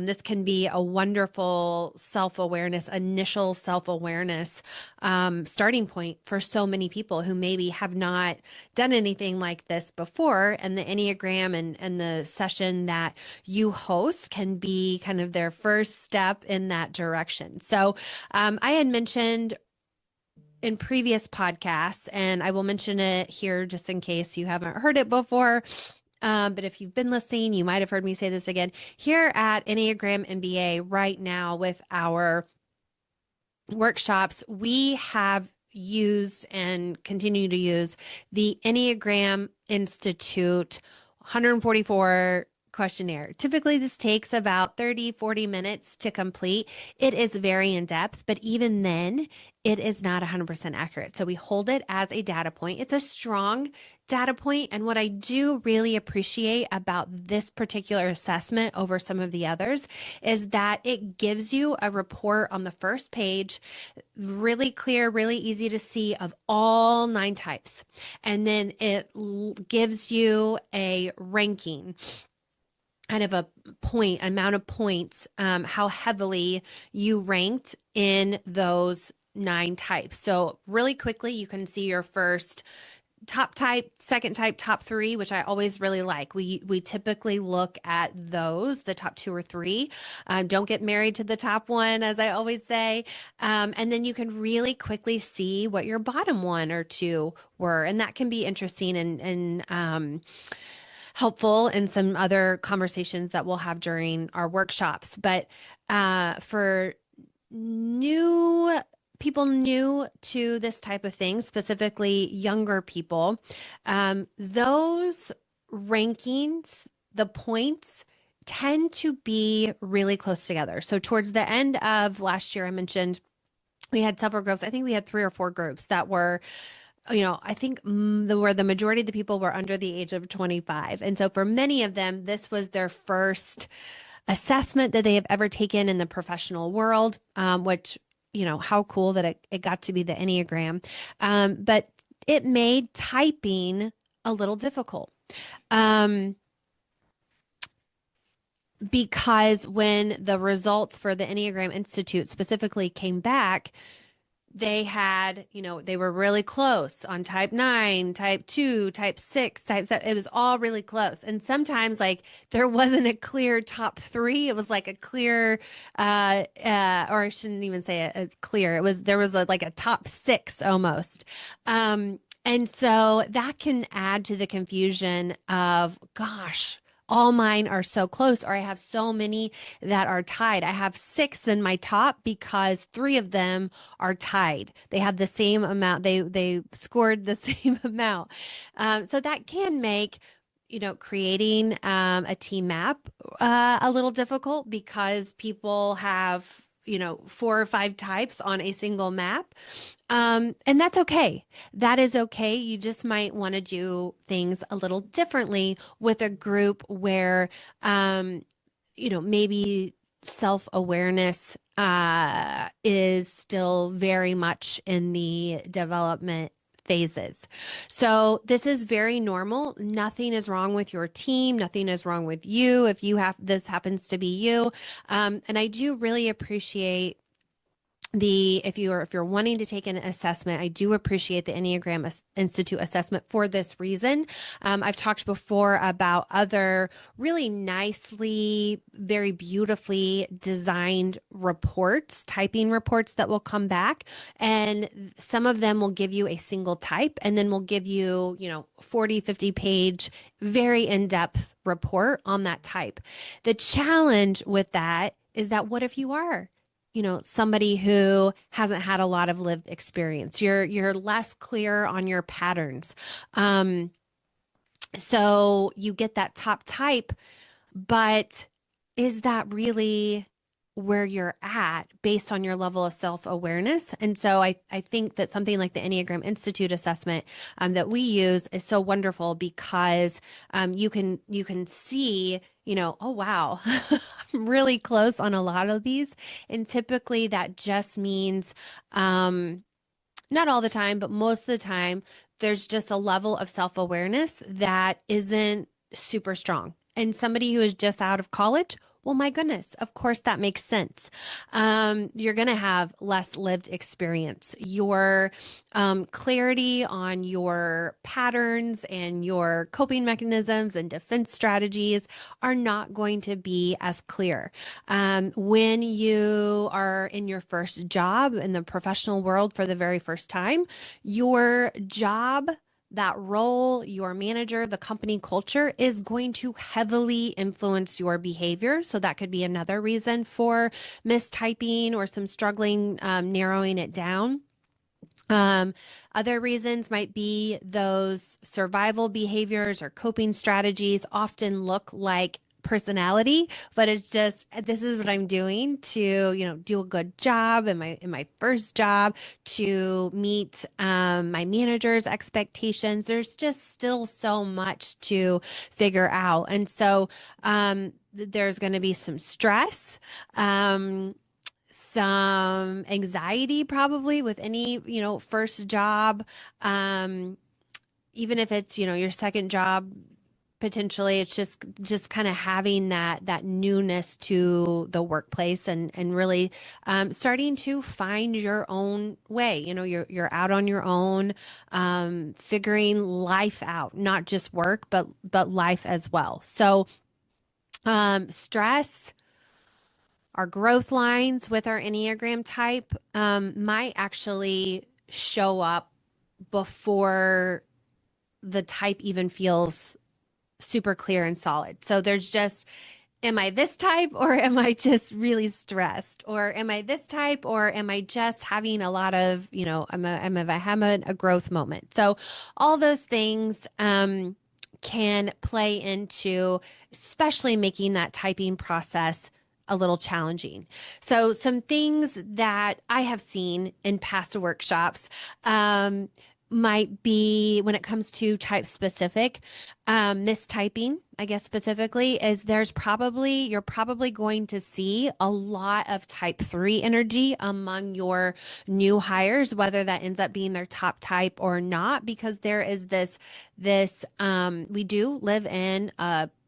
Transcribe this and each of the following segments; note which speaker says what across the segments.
Speaker 1: This can be a wonderful self-awareness, initial self-awareness starting point for so many people who maybe have not done anything like this before. And the Enneagram and the session that you host can be kind of their first step in that direction. So I had mentioned in previous podcasts, and I will mention it here just in case you haven't heard it before. But if you've been listening, you might have heard me say this again. Here at Enneagram MBA right now with our workshops, we have used and continue to use the Enneagram Institute 144 questionnaire. Typically, this takes about 30-40 minutes to complete. It is very in depth, but even then, it is not 100% accurate. So we hold it as a data point. It's a strong data point. And what I do really appreciate about this particular assessment over some of the others is that it gives you a report on the first page, really clear, really easy to see of all 9 types. And then it gives you a ranking, kind of a amount of points, how heavily you ranked in those 9 types. So really quickly, you can see your first top type, second type, top 3, which I always really like. We typically look at those, the top 2 or 3. Don't get married to the top 1, as I always say. And then you can really quickly see what your bottom 1 or 2 were. And that can be interesting and helpful in some other conversations that we'll have during our workshops. But for people new to this type of thing, specifically younger people, those rankings, the points tend to be really close together. So towards the end of last year, I mentioned we had several groups. I think we had 3 or 4 groups that were, I think where the majority of the people were under the age of 25. And so for many of them, this was their first assessment that they have ever taken in the professional world, which, how cool that it got to be the Enneagram. But it made typing a little difficult. Because when the results for the Enneagram Institute specifically came back, they had, they were really close on type 9, type 2, type 6, type 7. It was all really close. And sometimes like there wasn't a clear top 3. It was like a clear, or I shouldn't even say a clear. There was like a top 6 almost. And so that can add to the confusion of, gosh, all mine are so close, or I have so many that are tied. I have 6 in my top because 3 of them are tied. They have the same amount. They scored the same amount. So that can make, creating a team map a little difficult because people have 4 or 5 types on a single map. And that's okay. That is okay. You just might want to do things a little differently with a group where, maybe self-awareness is still very much in the development phases. So this is very normal. Nothing is wrong with your team. Nothing is wrong with you if this happens to be you. And I do really appreciate if you're wanting to take an assessment, I do appreciate the Enneagram Institute assessment for this reason. I've talked before about other really nicely, very beautifully designed reports, typing reports that will come back. And some of them will give you a single type and then will give you, 40, 50 page, very in-depth report on that type. The challenge with that is that what if you are somebody who hasn't had a lot of lived experience? You're less clear on your patterns. So you get that top type, but is that really where you're at based on your level of self-awareness? And so I think that something like the Enneagram Institute assessment that we use is so wonderful because you can see, oh, wow, I'm really close on a lot of these. And typically that just means, not all the time, but most of the time, there's just a level of self-awareness that isn't super strong. And somebody who is just out of college Well, my goodness, of course that makes sense. You're going to have less lived experience. Your clarity on your patterns and your coping mechanisms and defense strategies are not going to be as clear. When you are in your first job in the professional world for the very first time, your job, that role, your manager, the company culture is going to heavily influence your behavior. So that could be another reason for mistyping or some struggling narrowing it down. Um, Other reasons might be those survival behaviors or coping strategies often look like personality, but it's just this is what I'm doing to, do a good job in my first job, to meet my manager's expectations. There's just still so much to figure out. And so there's going to be some stress. Some anxiety probably with any, first job. Um, Even if it's, your second job, potentially it's just kind of having that newness to the workplace and really starting to find your own way. You're out on your own, figuring life out, not just work, but life as well. So stress, our growth lines with our Enneagram type might actually show up before the type even feels super clear and solid. So there's just, am I this type or am I just really stressed? Or am I this type or am I just having a lot of, I'm having a growth moment. So all those things can play into especially making that typing process a little challenging. So some things that I have seen in past workshops might be when it comes to type specific, mistyping, I guess specifically, is you're probably going to see a lot of type 3 energy among your new hires, whether that ends up being their top type or not, because there is we do live in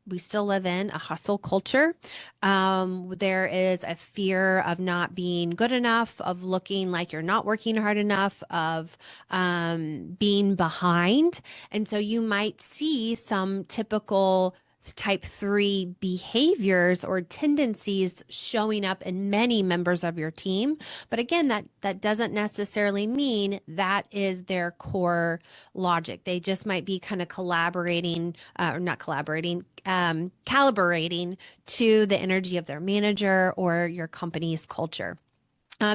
Speaker 1: we still live in a hustle culture. There is a fear of not being good enough, of looking like you're not working hard enough, of being behind. And so you might see some typical type 3 behaviors or tendencies showing up in many members of your team. But again, that doesn't necessarily mean that is their core logic. They just might be kind of collaborating, or not collaborating, calibrating to the energy of their manager or your company's culture.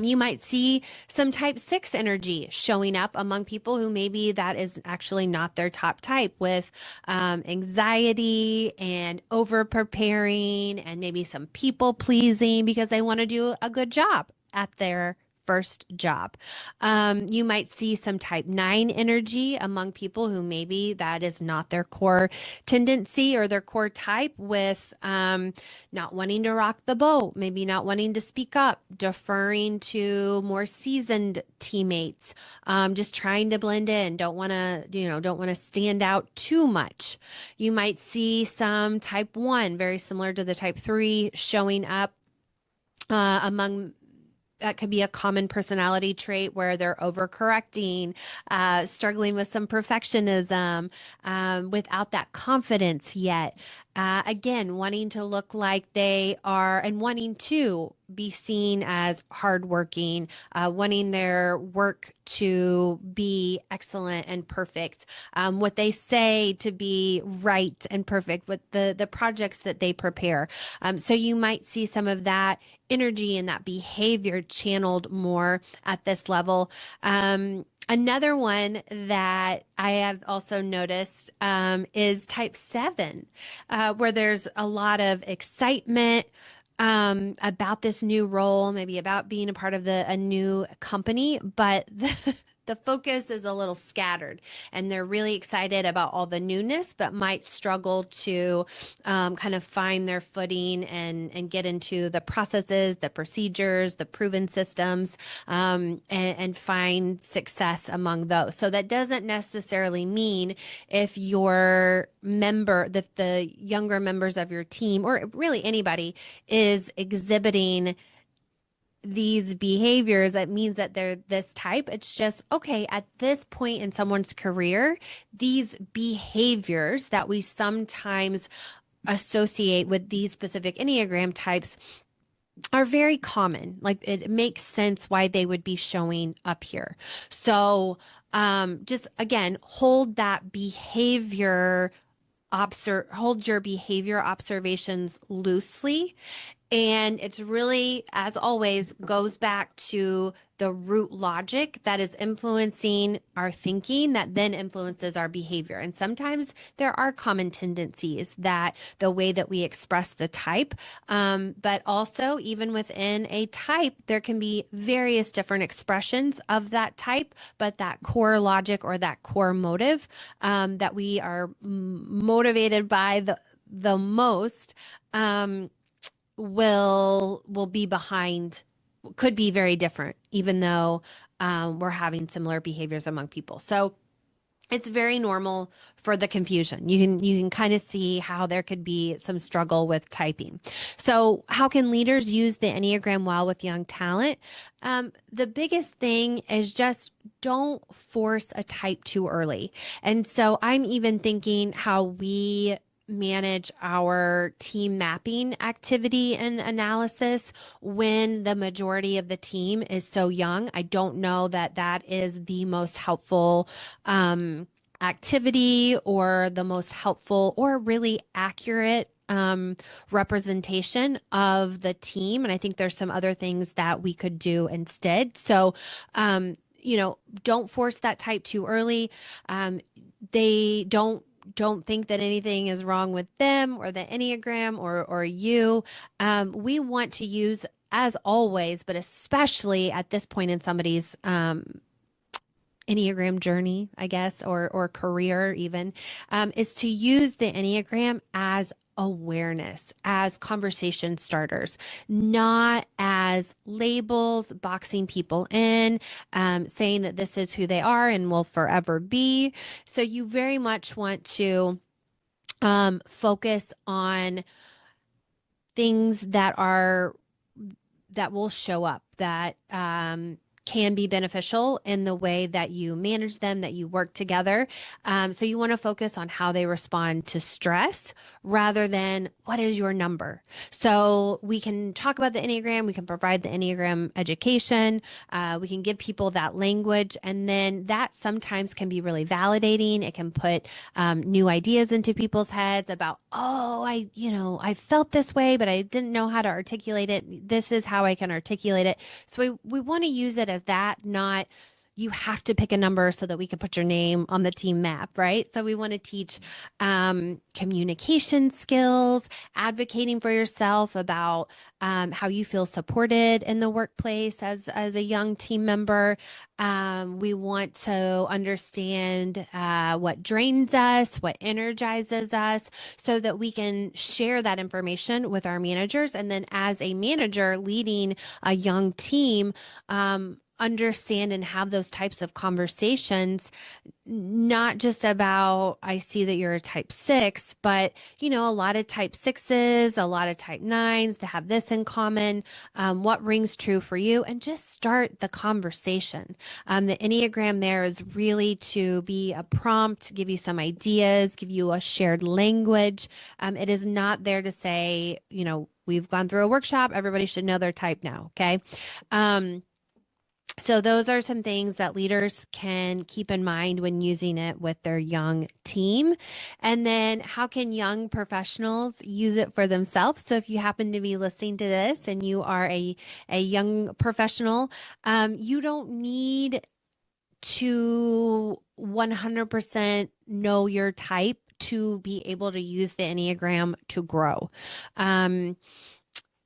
Speaker 1: You might see some type 6 energy showing up among people who maybe that is actually not their top type, with anxiety and over preparing and maybe some people pleasing because they want to do a good job at their first job. You might see some type 9 energy among people who maybe that is not their core tendency or their core type, with not wanting to rock the boat, maybe not wanting to speak up, deferring to more seasoned teammates, just trying to blend in, don't want to stand out too much. You might see some type 1, very similar to the type 3, showing up among that could be a common personality trait where they're overcorrecting, struggling with some perfectionism, without that confidence yet. Again, wanting to look like they are and wanting to be seen as hardworking, wanting their work to be excellent and perfect, what they say to be right and perfect, with the projects that they prepare. So you might see some of that energy and that behavior channeled more at this level. Another one that I have also noticed is type 7, where there's a lot of excitement about this new role, maybe about being a part of a new company, but the focus is a little scattered and they're really excited about all the newness, but might struggle to kind of find their footing and get into the processes, the procedures, the proven systems, and find success among those. So that doesn't necessarily mean if your member, the younger members of your team, or really anybody, is exhibiting these behaviors, it means that they're this type. It's just, okay, at this point in someone's career, these behaviors that we sometimes associate with these specific Enneagram types are very common. Like it makes sense why they would be showing up here. So just again, hold your behavior observations loosely. And it's really, as always, goes back to the root logic that is influencing our thinking that then influences our behavior. And sometimes there are common tendencies that the way that we express the type, but also even within a type, there can be various different expressions of that type, but that core logic or that core motive that we are motivated by the most will be behind, could be very different, even though we're having similar behaviors among people. So it's very normal for the confusion. You can kind of see how there could be some struggle with typing. So how can leaders use the Enneagram well with young talent? The biggest thing is just don't force a type too early. And so I'm even thinking how we manage our team mapping activity and analysis when the majority of the team is so young. I don't know that that is the most helpful activity or the most helpful or really accurate representation of the team. And I think there's some other things that we could do instead. So, don't force that type too early. They don't think that anything is wrong with them or the Enneagram or you. We want to use, as always, but especially at this point in somebody's Enneagram journey, I guess, or career even, is to use the Enneagram as awareness, as conversation starters, not as labels, boxing people in, saying that this is who they are and will forever be. So you very much want to focus on things that will show up, that can be beneficial in the way that you manage them, that you work together. So you want to focus on how they respond to stress rather than what is your number. So we can talk about the Enneagram, we can provide the Enneagram education, we can give people that language, and then that sometimes can be really validating. It can put new ideas into people's heads about, oh, I felt this way, but I didn't know how to articulate it. This is how I can articulate it. So we want to use it as that, not you have to pick a number so that we can put your name on the team map, right? So we want to teach communication skills, advocating for yourself about how you feel supported in the workplace as a young team member. We want to understand what drains us, what energizes us, so that we can share that information with our managers. And then as a manager leading a young team, understand and have those types of conversations, not just about, I see that you're a type 6, but, a lot of type 6s, a lot of type 9s that have this in common, what rings true for you, and just start the conversation. The Enneagram there is really to be a prompt, give you some ideas, give you a shared language. It is not there to say, we've gone through a workshop, everybody should know their type now, okay? So those are some things that leaders can keep in mind when using it with their young team. And then how can young professionals use it for themselves? So if you happen to be listening to this and you are a young professional, you don't need to 100% know your type to be able to use the Enneagram to grow.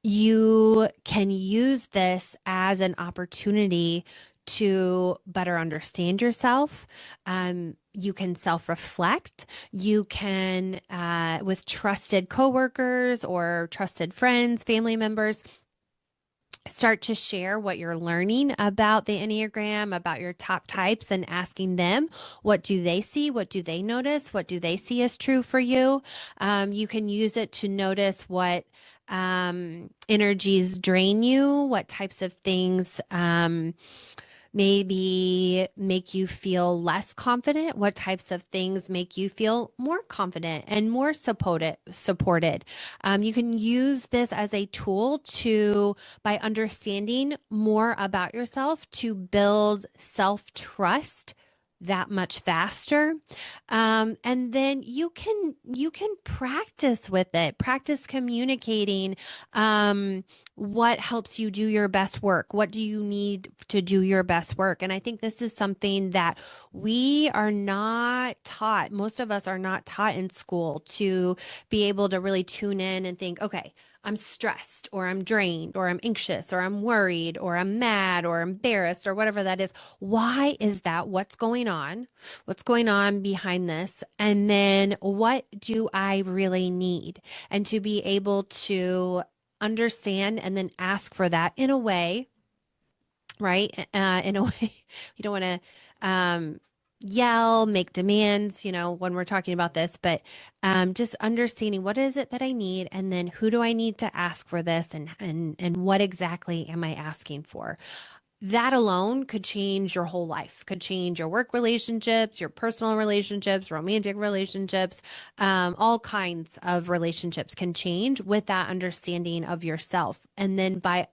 Speaker 1: You can use this as an opportunity to better understand yourself. You can self-reflect. You can, with trusted coworkers or trusted friends, family members, start to share what you're learning about the Enneagram, about your top types, and asking them, what do they see? What do they notice? What do they see as true for you? You can use it to notice what energies drain you, what types of things maybe make you feel less confident, what types of things make you feel more confident and more supported. You can use this as a tool to, by understanding more about yourself, to build self-trust that much faster. And then you can practice with it, practice communicating. What helps you do your best work? What do you need to do your best work? And I think this is something that we are not taught. Most of us are not taught in school to be able to really tune in and think, okay, I'm stressed or I'm drained or I'm anxious or I'm worried or I'm mad or embarrassed or whatever that is. Why is that? What's going on? What's going on behind this? And then what do I really need? And to be able to understand and then ask for that in a way, right? In a way, you don't want to yell, make demands, when we're talking about this, but just understanding what is it that I need, and then who do I need to ask for this, and what exactly am I asking for? That alone could change your whole life, could change your work relationships, your personal relationships, romantic relationships, all kinds of relationships can change with that understanding of yourself. And then by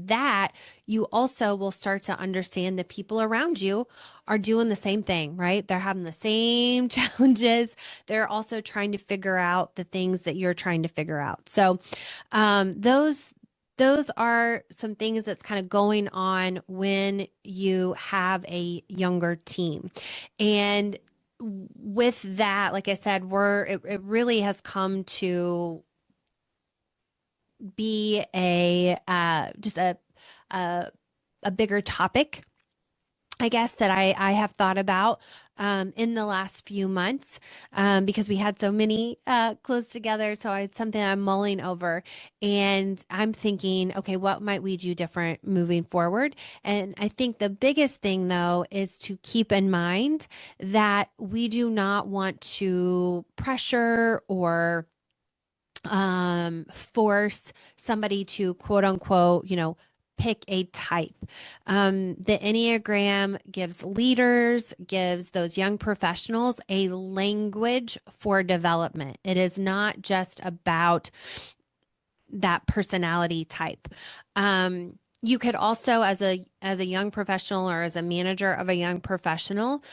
Speaker 1: that, you also will start to understand the people around you are doing the same thing, right? They're having the same challenges. They're also trying to figure out the things that you're trying to figure out. So, those are some things that's kind of going on when you have a younger team. And with that, like I said, it really has come to be a just a a bigger topic, I guess, that I have thought about in the last few months, because we had so many close together. So it's something I'm mulling over, and I'm thinking, okay, what might we do different moving forward? And I think the biggest thing, though, is to keep in mind that we do not want to pressure or force somebody to, quote unquote, pick a type. The Enneagram gives leaders, gives those young professionals a language for development. It is not just about that personality type. You could also, as a young professional or as a manager of a young professional,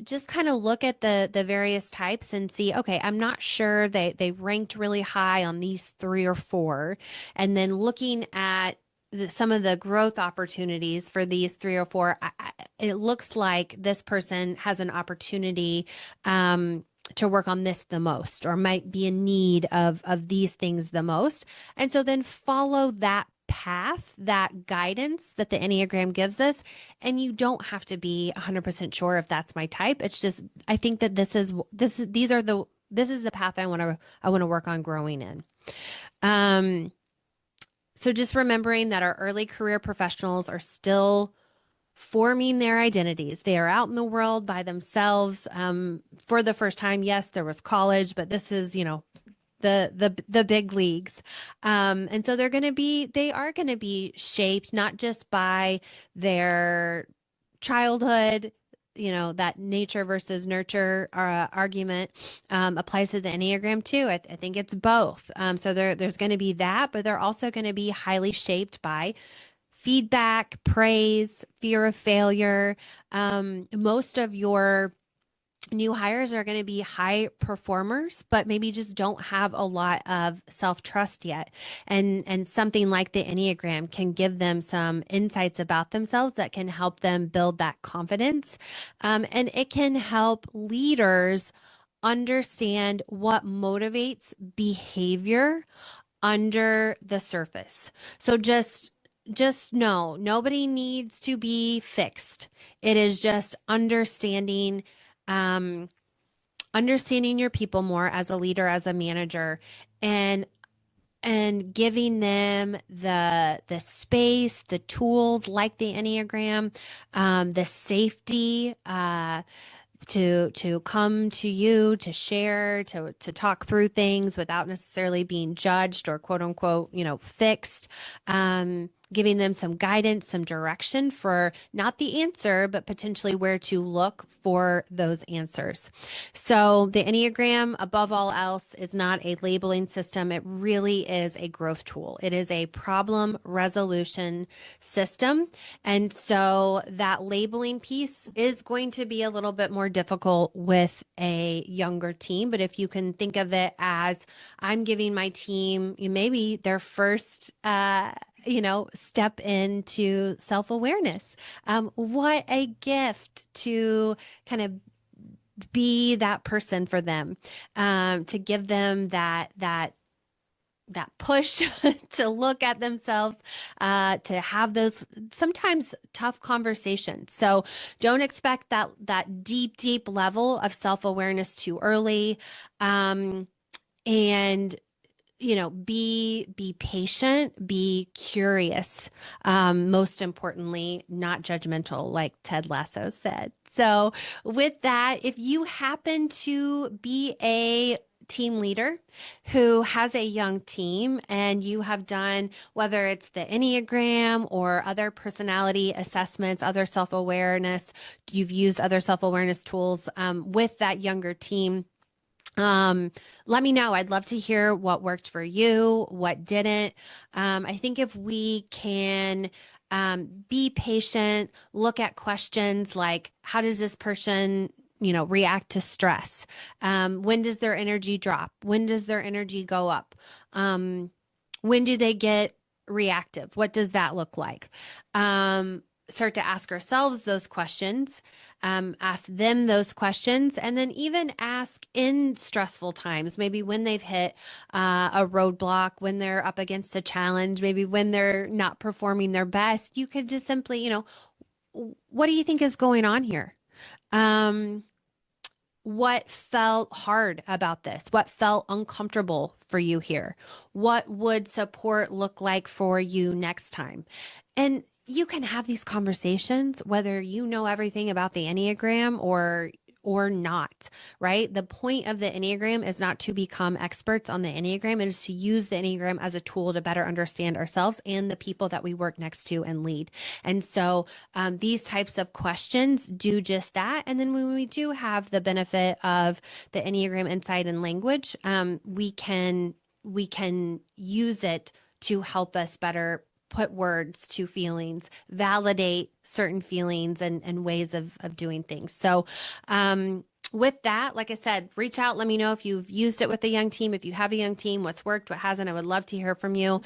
Speaker 1: just kind of look at the various types and see, okay, I'm not sure they ranked really high on these three or four, and then looking at some of the growth opportunities for these three or four, it looks like this person has an opportunity to work on this the most, or might be in need of these things the most. And so then follow that path, that guidance that the Enneagram gives us. And you don't have to be 100% sure if that's my type. It's just, I think that this is the path I want to work on growing in. So just remembering that our early career professionals are still forming their identities. They are out in the world by themselves for the first time. Yes, there was college, but this is, the big leagues. And so they are going to be shaped not just by their childhood. That nature versus nurture argument applies to the Enneagram too. I think it's both. So there's going to be that, but they're also going to be highly shaped by feedback, praise, fear of failure. Most of your new hires are going to be high performers, but maybe just don't have a lot of self-trust yet. And something like the Enneagram can give them some insights about themselves that can help them build that confidence. And it can help leaders understand what motivates behavior under the surface. So just just know nobody needs to be fixed. It is just um, understanding your people more as a leader, as a manager, and giving them the space, the tools like the Enneagram, the safety, to come to you, to share, to talk through things without necessarily being judged or quote unquote, fixed. Giving them some guidance, some direction for not the answer, but potentially where to look for those answers. So, the Enneagram, above all else, is not a labeling system. It really is a growth tool. It is a problem resolution system. And so, that labeling piece is going to be a little bit more difficult with a younger team. But if you can think of it as I'm giving my team maybe their first, step into self awareness. What a gift to kind of be that person for them, to give them that push to look at themselves, to have those sometimes tough conversations. So don't expect that deep level of self awareness too early, and be patient, be curious, most importantly, not judgmental, like Ted Lasso said. So with that, if you happen to be a team leader who has a young team and you have done, whether it's the Enneagram or other personality assessments, other self-awareness, you've used other self-awareness tools, with that younger team, let me know. I'd love to hear what worked for you, what didn't. I think if we can be patient, look at questions like how does this person, react to stress? When does their energy drop? When does their energy go up? Um, when do they get reactive? What does that look like? Start to ask ourselves those questions, ask them those questions, and then even ask in stressful times, maybe when they've hit a roadblock, when they're up against a challenge, maybe when they're not performing their best, you could just simply, what do you think is going on here? Um, what felt hard about this? What felt uncomfortable for you here? What would support look like for you next time? And you can have these conversations whether you know everything about the Enneagram or not, right? The point of the Enneagram is not to become experts on the Enneagram. It is to use the Enneagram as a tool to better understand ourselves and the people that we work next to and lead. And so these types of questions do just that. And then when we do have the benefit of the Enneagram insight and language, we can use it to help us better put words to feelings, validate certain feelings and ways of doing things. So, with that, like I said, reach out. Let me know if you've used it with a young team. If you have a young team, what's worked, what hasn't. I would love to hear from you.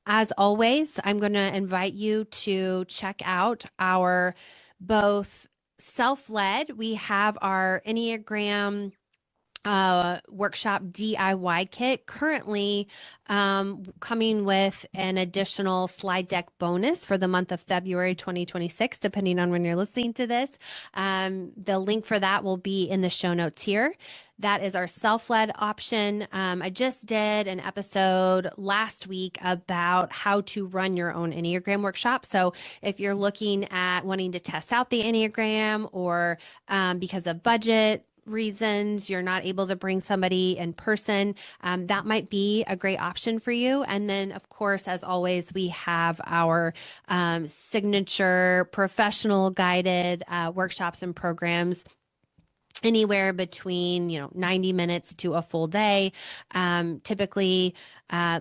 Speaker 1: As always, I'm going to invite you to check out our both self-led. We have our Enneagram workshop DIY kit currently coming with an additional slide deck bonus for the month of February 2026, depending on when you're listening to this. The link for that will be in the show notes here. That is our self-led option. I just did an episode last week about how to run your own Enneagram workshop. So if you're looking at wanting to test out the Enneagram or because of budget reasons you're not able to bring somebody in person, that might be a great option for you. And then, of course, as always, we have our signature professional guided workshops and programs anywhere between 90 minutes to a full day, typically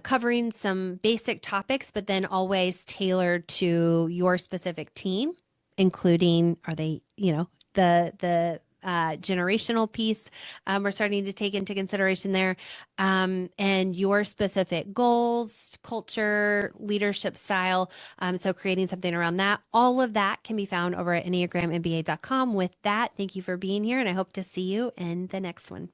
Speaker 1: covering some basic topics, but then always tailored to your specific team, including are they the generational piece, we're starting to take into consideration there, and your specific goals, culture, leadership style. So creating something around that. All of that can be found over at enneagramMBA.com. With that, thank you for being here, and I hope to see you in the next one.